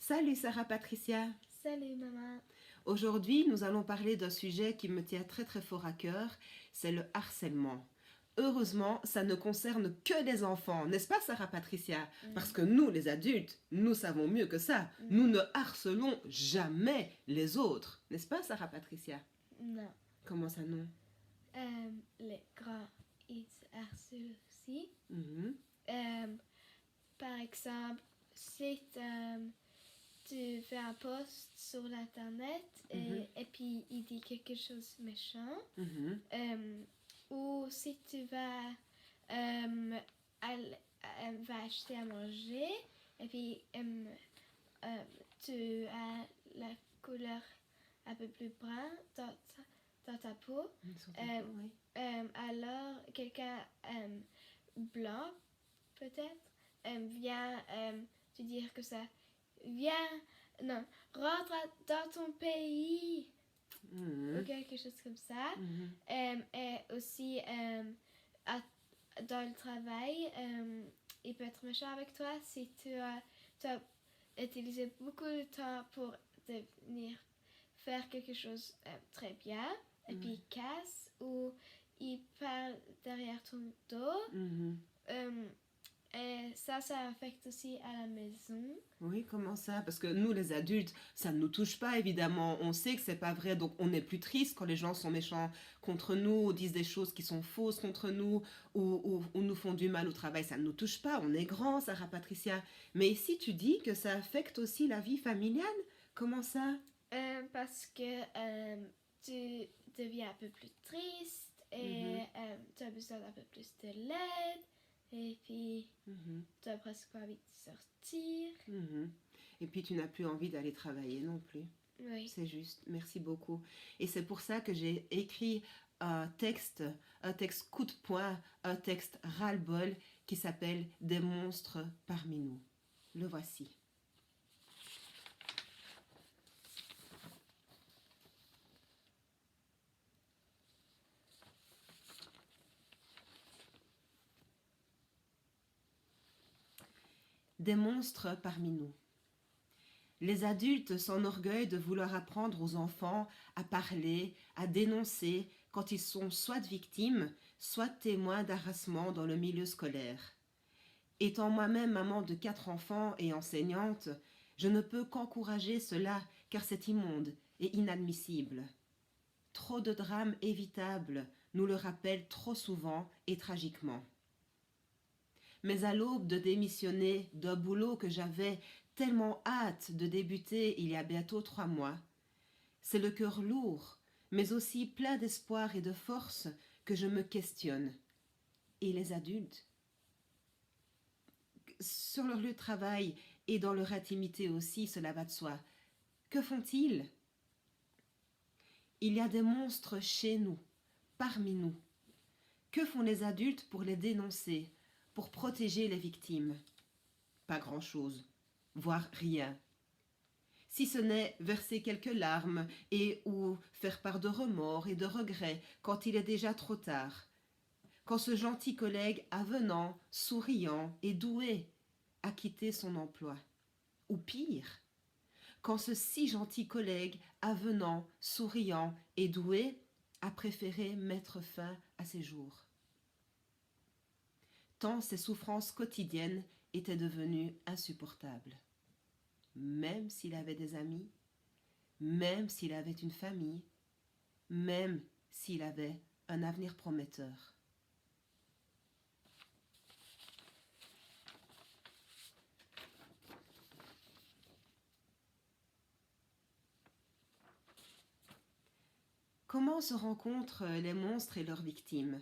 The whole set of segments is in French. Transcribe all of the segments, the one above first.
Salut Sarah Patricia. Salut maman. Aujourd'hui, nous allons parler d'un sujet qui me tient très très fort à cœur, c'est le harcèlement. Heureusement, ça ne concerne que les enfants, n'est-ce pas Sarah Patricia? Parce que nous, les adultes, nous savons mieux que ça. Nous ne harcelons jamais les autres, n'est-ce pas Sarah Patricia? Non. Comment ça non? Les grands, ils harcèlent aussi. Mhm. Par exemple, si tu fais un post sur l'internet et puis il dit quelque chose de méchant, Mhm. ou si tu vas acheter à manger et puis tu as la couleur un peu plus brun dans ta peau, Oui. alors quelqu'un blanc peut-être vient te dire que ça rentre dans ton pays Mhm. ou quelque chose comme ça. Et aussi dans le travail, il peut être méchant avec toi si tu as utilisé beaucoup de temps pour devenir faire quelque chose très bien et puis il casse ou il parle derrière ton dos. Et ça affecte aussi à la maison. Oui, comment ça? Parce que nous, les adultes, ça ne nous touche pas, évidemment. On sait que c'est pas vrai, donc on est plus triste quand les gens sont méchants contre nous, ou disent des choses qui sont fausses contre nous, ou nous font du mal au travail. Ça ne nous touche pas. On est grand, Sarah Patricia. Mais ici, tu dis que ça affecte aussi la vie familiale. Comment ça? Parce que tu deviens un peu plus triste et tu as besoin d'un peu plus de l'aide. Et puis, tu as presque pas envie de sortir. Et puis, tu n'as plus envie d'aller travailler non plus. Oui. C'est juste. Merci beaucoup. Et c'est pour ça que j'ai écrit un texte coup de poing, un texte ras-le-bol qui s'appelle « Des monstres parmi nous ». Le voici. Des monstres parmi nous. Les adultes s'enorgueillent de vouloir apprendre aux enfants à parler, à dénoncer quand ils sont soit victimes, soit témoins d'harcèlement dans le milieu scolaire. Étant moi-même maman de 4 enfants et enseignante, je ne peux qu'encourager cela car c'est immonde et inadmissible. Trop de drames évitables nous le rappellent trop souvent et tragiquement. Mais à l'aube de démissionner d'un boulot que j'avais tellement hâte de débuter il y a bientôt 3 mois, c'est le cœur lourd, mais aussi plein d'espoir et de force que je me questionne. Et les adultes? Sur leur lieu de travail et dans leur intimité aussi, cela va de soi. Que font-ils? Il y a des monstres chez nous, parmi nous. Que font les adultes pour les dénoncer, pour protéger les victimes? Pas grand-chose, voire rien. Si ce n'est verser quelques larmes et ou faire part de remords et de regrets quand il est déjà trop tard. Quand ce gentil collègue avenant, souriant et doué a quitté son emploi. Ou pire, quand ce si gentil collègue avenant, souriant et doué a préféré mettre fin à ses jours. Tant ses souffrances quotidiennes étaient devenues insupportables. Même s'il avait des amis, même s'il avait une famille, même s'il avait un avenir prometteur. Comment se rencontrent les monstres et leurs victimes?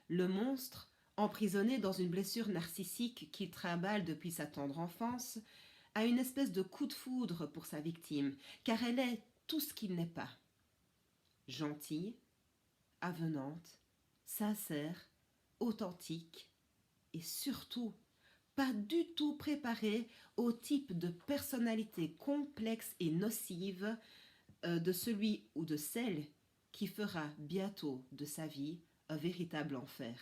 Le monstre, emprisonné dans une blessure narcissique qu'il trimballe depuis sa tendre enfance, a une espèce de coup de foudre pour sa victime, car elle est tout ce qu'il n'est pas. Gentille, avenante, sincère, authentique et surtout pas du tout préparée au type de personnalité complexe et nocive de celui ou de celle qui fera bientôt de sa vie un véritable enfer.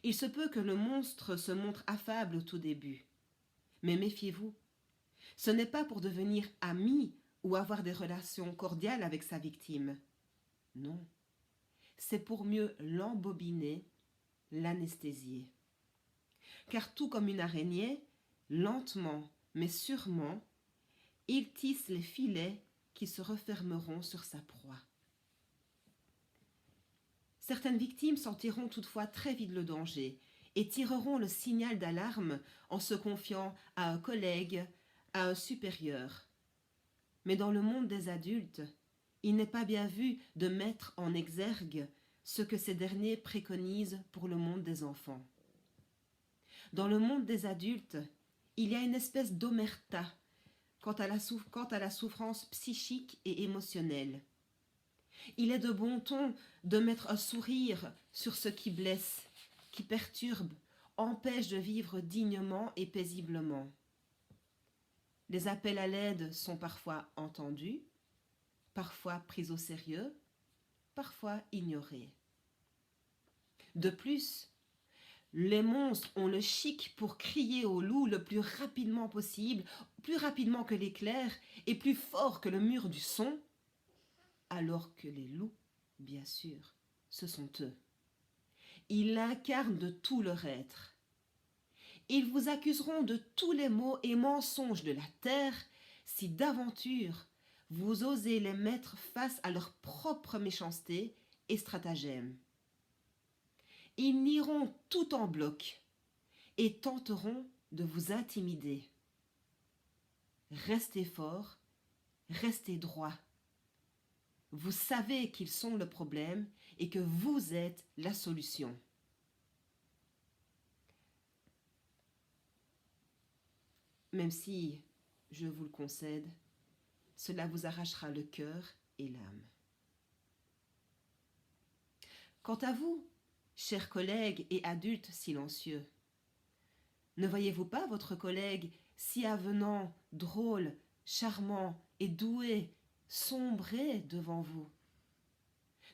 Il se peut que le monstre se montre affable au tout début, Mais méfiez-vous, ce n'est pas pour devenir ami ou avoir des relations cordiales avec sa victime. Non, c'est pour mieux l'embobiner, l'anesthésier. Car tout comme une araignée, lentement mais sûrement, il tisse les filets qui se refermeront sur sa proie. Certaines victimes sentiront toutefois très vite le danger et tireront le signal d'alarme en se confiant à un collègue, à un supérieur. Mais dans le monde des adultes, il n'est pas bien vu de mettre en exergue ce que ces derniers préconisent pour le monde des enfants. Dans le monde des adultes, il y a une espèce d'omerta quant à la souffrance psychique et émotionnelle. Il est de bon ton de mettre un sourire sur ce qui blesse, qui perturbe, empêche de vivre dignement et paisiblement. Les appels à l'aide sont parfois entendus, parfois pris au sérieux, parfois ignorés. De plus, les monstres ont le chic pour crier au loup le plus rapidement possible, plus rapidement que l'éclair et plus fort que le mur du son, alors que les loups, bien sûr, ce sont eux. Ils l'incarnent de tout leur être. Ils vous accuseront de tous les maux et mensonges de la terre si d'aventure vous osez les mettre face à leur propre méchanceté et stratagème. Ils nieront tout en bloc et tenteront de vous intimider. Restez fort, restez droit. Vous savez qu'ils sont le problème et que vous êtes la solution. Même si, je vous le concède, cela vous arrachera le cœur et l'âme. Quant à vous, chers collègues et adultes silencieux, ne voyez-vous pas votre collègue si avenant, drôle, charmant et doué sombrer devant vous?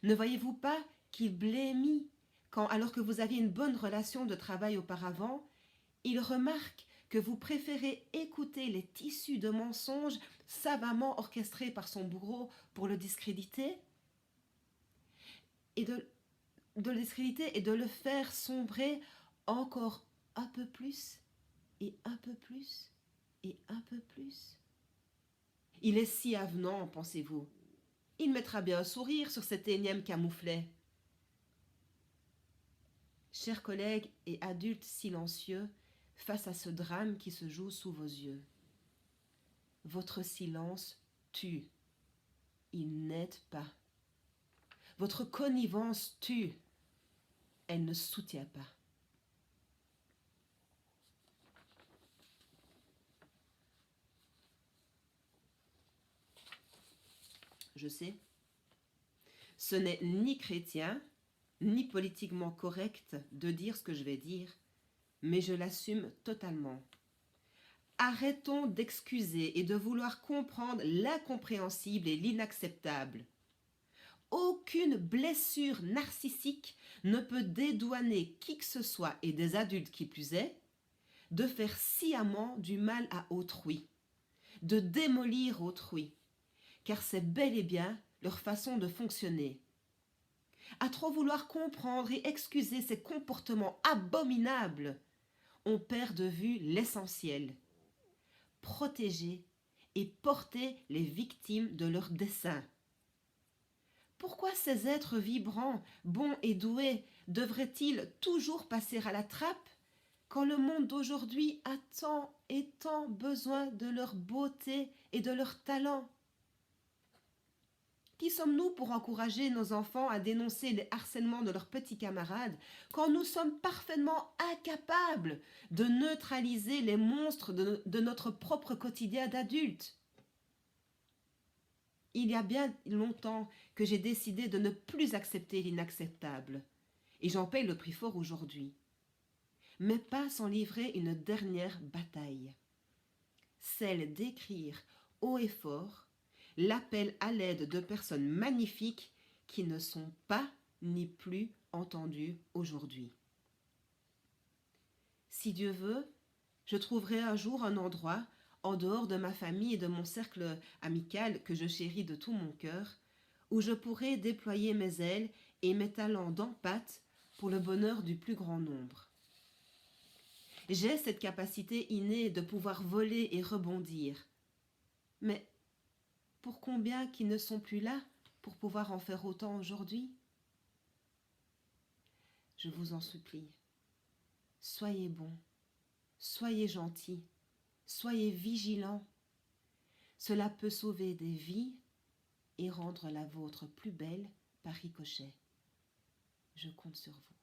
Ne voyez-vous pas qu'il blêmit quand, alors que vous aviez une bonne relation de travail auparavant, il remarque que vous préférez écouter les tissus de mensonges savamment orchestrés par son bourreau pour le discréditer et de le discréditer et de le faire sombrer encore un peu plus et un peu plus et un peu plus. Il est si avenant, pensez-vous. Il mettra bien un sourire sur cet énième camouflet. Chers collègues et adultes silencieux, face à ce drame qui se joue sous vos yeux, votre silence tue. Il n'aide pas. Votre connivence tue. Elle ne soutient pas. Je sais, ce n'est ni chrétien, ni politiquement correct de dire ce que je vais dire, mais je l'assume totalement. Arrêtons d'excuser et de vouloir comprendre l'incompréhensible et l'inacceptable. Aucune blessure narcissique ne peut dédouaner qui que ce soit, et des adultes qui plus est, de faire sciemment du mal à autrui, de démolir autrui, car c'est bel et bien leur façon de fonctionner. À trop vouloir comprendre et excuser ces comportements abominables, on perd de vue l'essentiel. Protéger et porter les victimes de leurs desseins. Pourquoi ces êtres vibrants, bons et doués, devraient-ils toujours passer à la trappe quand le monde d'aujourd'hui a tant et tant besoin de leur beauté et de leur talent? Qui sommes-nous pour encourager nos enfants à dénoncer les harcèlements de leurs petits camarades quand nous sommes parfaitement incapables de neutraliser les monstres de notre propre quotidien d'adultes? Il y a bien longtemps que j'ai décidé de ne plus accepter l'inacceptable, et j'en paye le prix fort aujourd'hui. Mais pas sans livrer une dernière bataille, celle d'écrire haut et fort l'appel à l'aide de personnes magnifiques qui ne sont pas ni plus entendues aujourd'hui. Si Dieu veut, Je trouverai un jour un endroit, en dehors de ma famille et de mon cercle amical que je chéris de tout mon cœur, où je pourrai déployer mes ailes et mes talents d'empathe pour le bonheur du plus grand nombre. J'ai cette capacité innée de pouvoir voler et rebondir. Mais pour combien qui ne sont plus là pour pouvoir en faire autant aujourd'hui? Je vous en supplie, soyez bons, soyez gentils, soyez vigilants. Cela peut sauver des vies et rendre la vôtre plus belle par ricochet. Je compte sur vous.